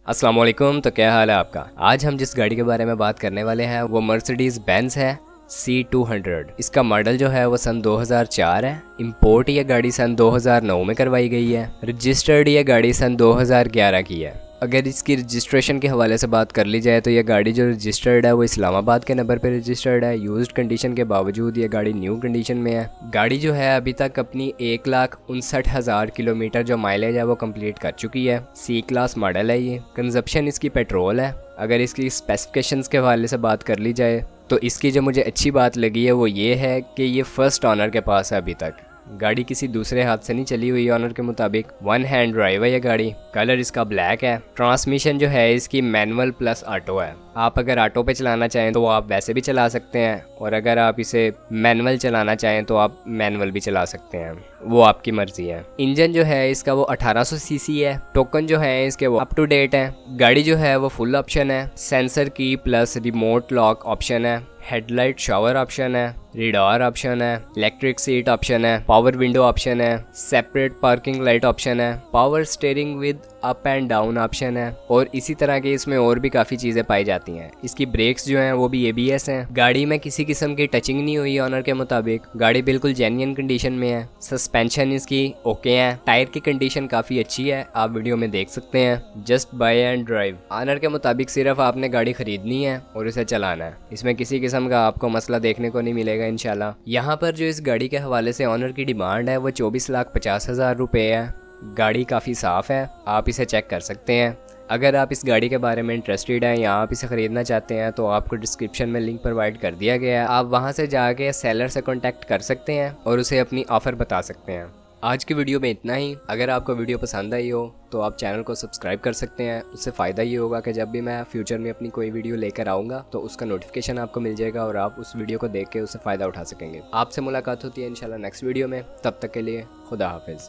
अस्सलाम वालेकुम। तो क्या हाल है आपका। आज हम जिस गाड़ी के बारे में बात करने वाले हैं वो मर्सिडीज बेंज है C200। इसका मॉडल जो है वो सन 2004 है। इंपोर्ट ये गाड़ी सन 2009 में करवाई गई है। रजिस्टर्ड ये गाड़ी सन 2011 की है। अगर इसकी रजिस्ट्रेशन के हवाले से बात कर ली जाए तो ये गाड़ी जो रजिस्टर्ड है वो इस्लामाबाद के नंबर पर रजिस्टर्ड है। यूज्ड कंडीशन के बावजूद ये गाड़ी न्यू कंडीशन में है। गाड़ी जो है अभी तक अपनी 1,59,000 किलोमीटर जो माइलेज है वो कंप्लीट कर चुकी है। C क्लास मॉडल है ये। कंजप्शन इसकी पेट्रोल है। अगर इसकी स्पेसिफिकेशंस के हवाले से बात कर ली जाए तो इसकी जो मुझे अच्छी बात लगी है वो ये है कि ये फर्स्ट ऑनर के पास है। अभी तक गाड़ी किसी दूसरे हाथ से नहीं चली हुई ऑनर के मुताबिक। वन हैंड ड्राइव है ये गाड़ी। कलर इसका ब्लैक है। ट्रांसमिशन जो है इसकी मैनुअल प्लस ऑटो है। आप अगर ऑटो पे चलाना चाहें तो आप वैसे भी चला सकते हैं, और अगर आप इसे मैनुअल चलाना चाहें तो आप मैनुअल भी चला सकते हैं, वो आपकी मर्जी है। इंजन जो है इसका वो 1800 सीसी है। टोकन जो है इसके वो अप टू डेट है। गाड़ी जो है वो फुल ऑप्शन है। सेंसर की प्लस रिमोट लॉक ऑप्शन है। हेडलाइट शावर ऑप्शन है। रेडार ऑप्शन है। इलेक्ट्रिक सीट ऑप्शन है। पावर विंडो ऑप्शन है। सेपरेट पार्किंग लाइट ऑप्शन है। Power steering with up and down option है। और इसी तरह के इसमें और भी काफ़ी चीज़ें पाई जाती हैं। इसकी ब्रेक्स जो हैं वो भी ABS हैं। गाड़ी में किसी किस्म की टचिंग नहीं हुई ऑनर के मुताबिक। गाड़ी बिल्कुल जेन्युइन कंडीशन में है। सस्पेंशन इसकी ओके है। टायर की कंडीशन काफ़ी अच्छी है, आप वीडियो में देख सकते हैं। Just buy and drive owner के मुताबिक सिर्फ आपने गाड़ी खरीदनी है और उसे चलाना है। इसमें किसी किस्म का आपको मसला देखने को नहीं मिलेगा इंशाल्लाह। यहाँ पर जो इस गाड़ी के हवाले से ऑनर की डिमांड है वो 24,50,000 रुपये है। गाड़ी काफ़ी साफ़ है, आप इसे चेक कर सकते हैं। अगर आप इस गाड़ी के बारे में इंटरेस्टेड हैं या आप इसे ख़रीदना चाहते हैं तो आपको डिस्क्रिप्शन में लिंक प्रोवाइड कर दिया गया है। आप वहां से जाके सेलर से कांटेक्ट कर सकते हैं और उसे अपनी ऑफ़र बता सकते हैं। आज की वीडियो में इतना ही। अगर आपको वीडियो पसंद आई हो तो आप चैनल को सब्सक्राइब कर सकते हैं। उससे फ़ायदा ये होगा कि जब भी मैं फ्यूचर में अपनी कोई वीडियो लेकर आऊँगा तो उसका नोटिफिकेशन आपको मिल जाएगा और आप उस वीडियो को देख के उससे फ़ायदा उठा सकेंगे। आपसे मुलाकात होती है इंशाल्लाह नेक्स्ट वीडियो में। तब तक के लिए खुदा हाफिज़।